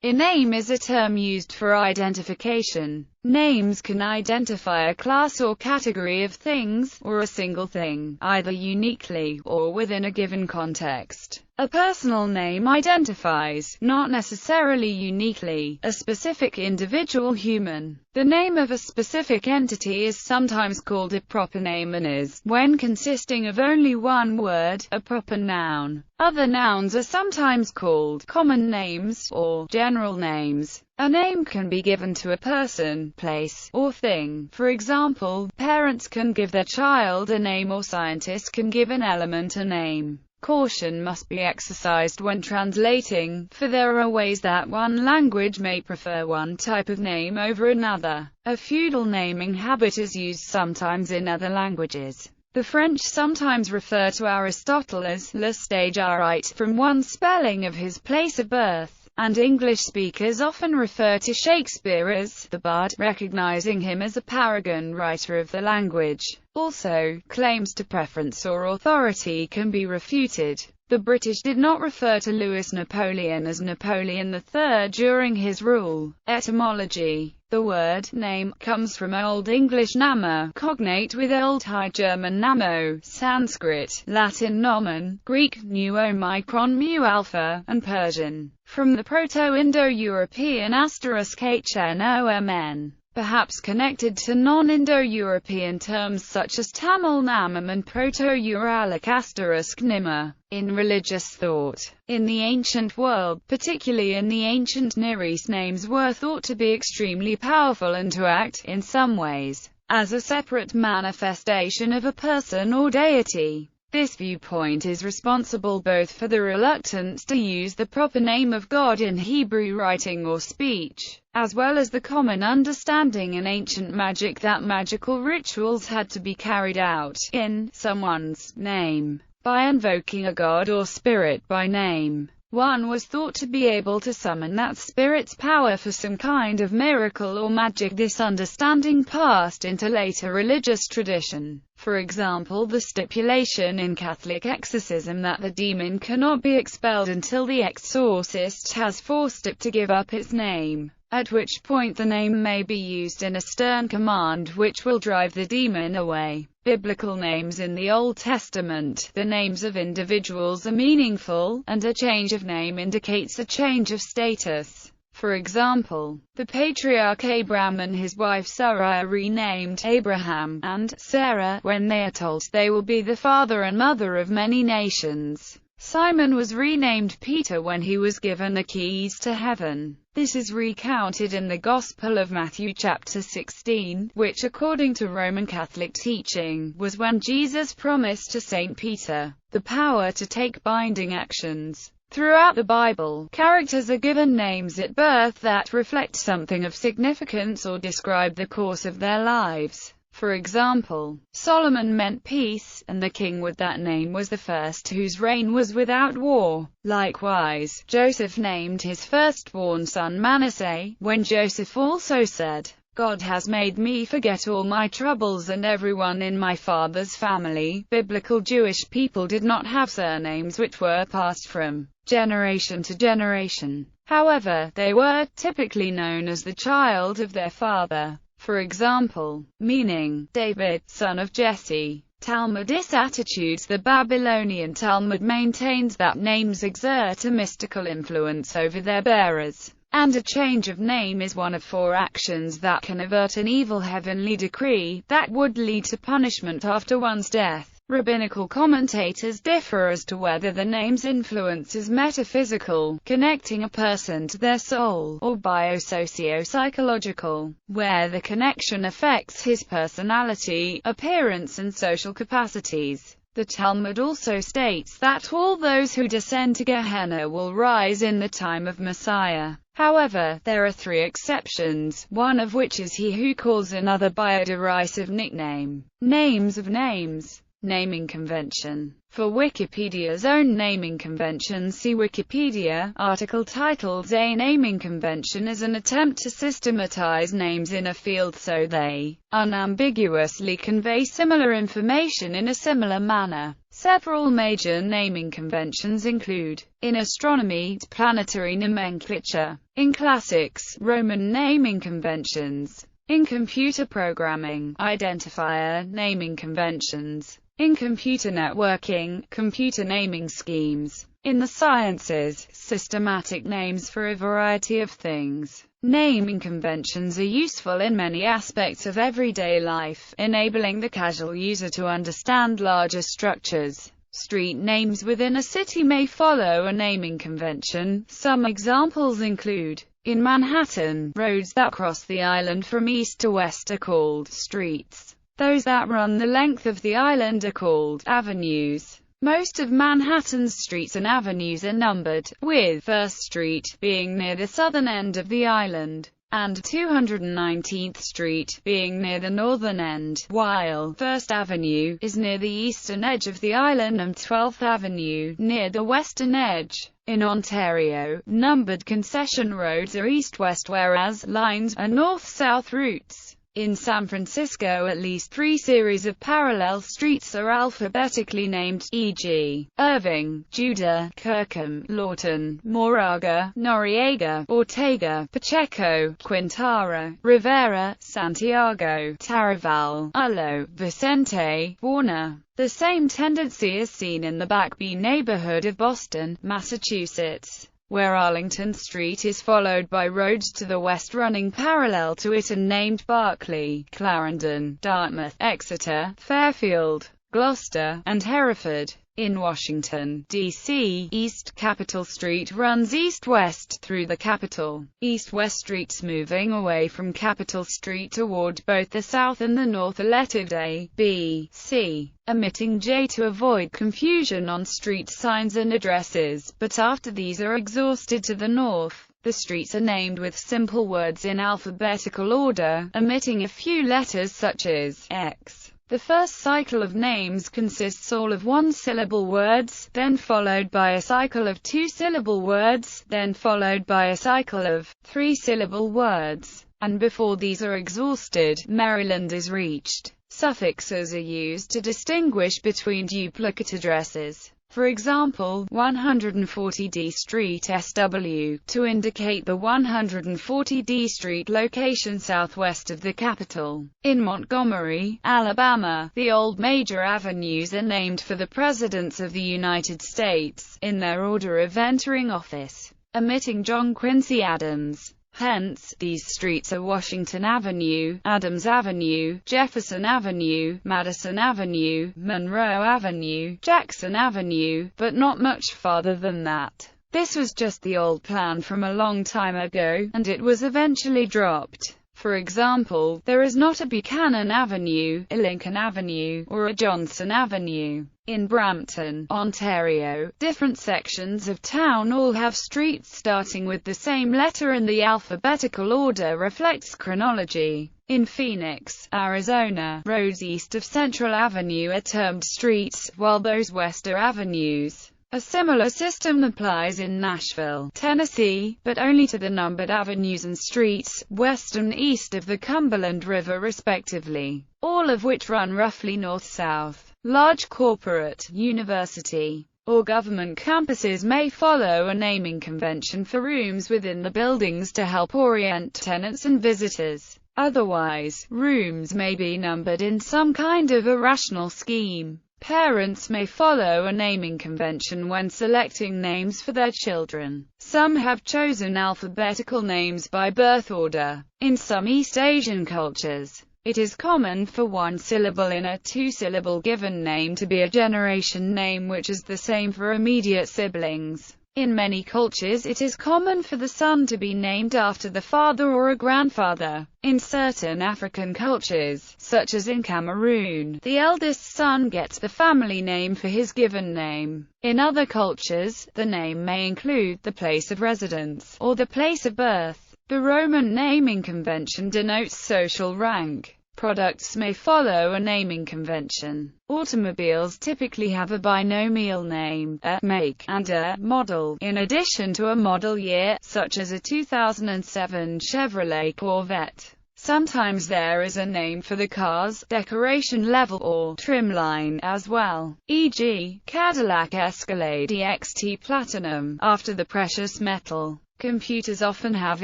A name is a term used for identification. Names can identify a class or category of things, or a single thing, either uniquely, or within a given context. A personal name identifies, not necessarily uniquely, a specific individual human. The name of a specific entity is sometimes called a proper name and is, when consisting of only one word, a proper noun. Other nouns are sometimes called common names, or general names. A name can be given to a person, place, or thing. For example, parents can give their child a name, or scientists can give an element a name. Caution must be exercised when translating, for there are ways that one language may prefer one type of name over another. A feudal naming habit is used sometimes in other languages. The French sometimes refer to Aristotle as le Stagirite, from one spelling of his place of birth, and English speakers often refer to Shakespeare as the bard, recognizing him as a paragon writer of the language. Also, claims to preference or authority can be refuted. The British did not refer to Louis Napoleon as Napoleon III during his rule. Etymology. The word name comes from Old English nama, cognate with Old High German namo, Sanskrit, Latin nomen, Greek nu omicron mu alpha, and Persian, from the Proto-Indo-European *hnomn. Perhaps connected to non-Indo-European terms such as Tamil namam and Proto-Uralic *nima. In religious thought, in the ancient world, particularly in the ancient Near East, names were thought to be extremely powerful and to act, in some ways, as a separate manifestation of a person or deity. This viewpoint is responsible both for the reluctance to use the proper name of God in Hebrew writing or speech, as well as the common understanding in ancient magic that magical rituals had to be carried out, in someone's name, by invoking a god or spirit by name. One was thought to be able to summon that spirit's power for some kind of miracle or magic. This understanding passed into later religious tradition. For example, the stipulation in Catholic exorcism that the demon cannot be expelled until the exorcist has forced it to give up its name, at which point the name may be used in a stern command which will drive the demon away. Biblical names in the Old Testament. The names of individuals are meaningful, and a change of name indicates a change of status. For example, the patriarch Abraham and his wife Sarai are renamed Abraham and Sarah when they are told they will be the father and mother of many nations. Simon was renamed Peter when he was given the keys to heaven. This is recounted in the Gospel of Matthew chapter 16, which according to Roman Catholic teaching, was when Jesus promised to St. Peter the power to take binding actions. Throughout the Bible, characters are given names at birth that reflect something of significance or describe the course of their lives. For example, Solomon meant peace, and the king with that name was the first whose reign was without war. Likewise, Joseph named his firstborn son Manasseh, when Joseph also said, God has made me forget all my troubles and everyone in my father's family. Biblical Jewish people did not have surnames which were passed from generation to generation. However, they were typically known as the child of their father. For example, meaning, David, son of Jesse. Talmadeus Attitudes. The Babylonian Talmud maintains that names exert a mystical influence over their bearers, and a change of name is one of 4 actions that can avert an evil heavenly decree that would lead to punishment after one's death. Rabbinical commentators differ as to whether the name's influence is metaphysical, connecting a person to their soul, or bio-socio-psychological, where the connection affects his personality, appearance and social capacities. The Talmud also states that all those who descend to Gehenna will rise in the time of Messiah. However, there are 3 exceptions, one of which is he who calls another by a derisive nickname. Names of names. Naming convention. For Wikipedia's own naming convention, see Wikipedia, article titled A naming convention is an attempt to systematize names in a field so they unambiguously convey similar information in a similar manner. Several major naming conventions include, in astronomy, planetary nomenclature; in classics, Roman naming conventions; in computer programming, identifier naming conventions; in computer networking, computer naming schemes; in the sciences, systematic names for a variety of things. Naming conventions are useful in many aspects of everyday life, enabling the casual user to understand larger structures. Street names within a city may follow a naming convention. Some examples include, in Manhattan, roads that cross the island from east to west are called streets. Those that run the length of the island are called avenues. Most of Manhattan's streets and avenues are numbered, with 1st Street being near the southern end of the island, and 219th Street being near the northern end, while 1st Avenue is near the eastern edge of the island and 12th Avenue near the western edge. In Ontario, numbered concession roads are east-west, whereas lines are north-south routes. In San Francisco, at least 3 series of parallel streets are alphabetically named, e.g., Irving, Judah, Kirkham, Lawton, Moraga, Noriega, Ortega, Pacheco, Quintara, Rivera, Santiago, Taraval, Ullo, Vicente, Warner. The same tendency is seen in the Back Bay neighborhood of Boston, Massachusetts, where Arlington Street is followed by roads to the west running parallel to it and named Berkeley, Clarendon, Dartmouth, Exeter, Fairfield, Gloucester, and Hereford. In Washington, D.C., East Capitol Street runs east-west through the Capitol. East-west streets moving away from Capitol Street toward both the south and the north are lettered A, B, C, omitting J to avoid confusion on street signs and addresses, but after these are exhausted to the north, the streets are named with simple words in alphabetical order, omitting a few letters such as X. The first cycle of names consists all of one-syllable words, then followed by a cycle of two-syllable words, then followed by a cycle of three-syllable words, and before these are exhausted, Maryland is reached. Suffixes are used to distinguish between duplicate addresses. For example, 140D Street SW, to indicate the 140D Street location southwest of the Capitol. In Montgomery, Alabama, the old major avenues are named for the Presidents of the United States, in their order of entering office, omitting John Quincy Adams. Hence, these streets are Washington Avenue, Adams Avenue, Jefferson Avenue, Madison Avenue, Monroe Avenue, Jackson Avenue, but not much farther than that. This was just the old plan from a long time ago, and it was eventually dropped. For example, there is not a Buchanan Avenue, a Lincoln Avenue, or a Johnson Avenue. In Brampton, Ontario, different sections of town all have streets starting with the same letter, and the alphabetical order reflects chronology. In Phoenix, Arizona, roads east of Central Avenue are termed streets, while those west are avenues. A similar system applies in Nashville, Tennessee, but only to the numbered avenues and streets, west and east of the Cumberland River respectively, all of which run roughly north-south. Large corporate, university, or government campuses may follow a naming convention for rooms within the buildings to help orient tenants and visitors. Otherwise, rooms may be numbered in some kind of a rational scheme. Parents may follow a naming convention when selecting names for their children. Some have chosen alphabetical names by birth order. In some East Asian cultures, it is common for one syllable in a two-syllable given name to be a generation name, which is the same for immediate siblings. In many cultures it is common for the son to be named after the father or a grandfather. In certain African cultures, such as in Cameroon, the eldest son gets the family name for his given name. In other cultures, the name may include the place of residence, or the place of birth. The Roman naming convention denotes social rank. Products may follow a naming convention. Automobiles typically have a binomial name, a make, and a model, in addition to a model year, such as a 2007 Chevrolet Corvette. Sometimes there is a name for the car's decoration level or trim line as well, e.g., Cadillac Escalade EXT Platinum, after the precious metal. Computers often have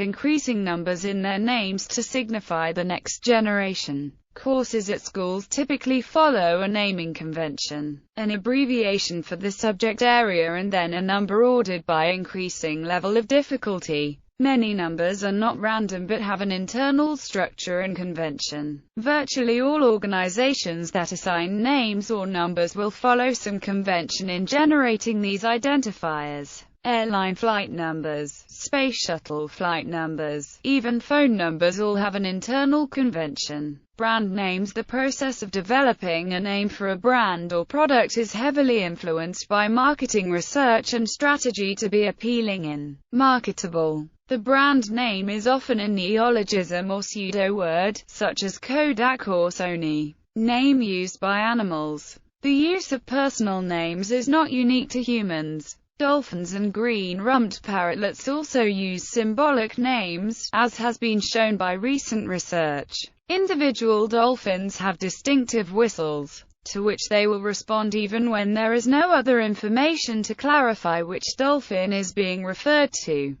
increasing numbers in their names to signify the next generation. Courses at schools typically follow a naming convention, an abbreviation for the subject area and then a number ordered by increasing level of difficulty. Many numbers are not random but have an internal structure and convention. Virtually all organizations that assign names or numbers will follow some convention in generating these identifiers. Airline flight numbers, space shuttle flight numbers, even phone numbers all have an internal convention. Brand names. The process of developing a name for a brand or product is heavily influenced by marketing research and strategy to be appealing and marketable. The brand name is often a neologism or pseudo-word, such as Kodak or Sony. Name used by animals. The use of personal names is not unique to humans. Dolphins and green-rumped parrotlets also use symbolic names, as has been shown by recent research. Individual dolphins have distinctive whistles, to which they will respond even when there is no other information to clarify which dolphin is being referred to.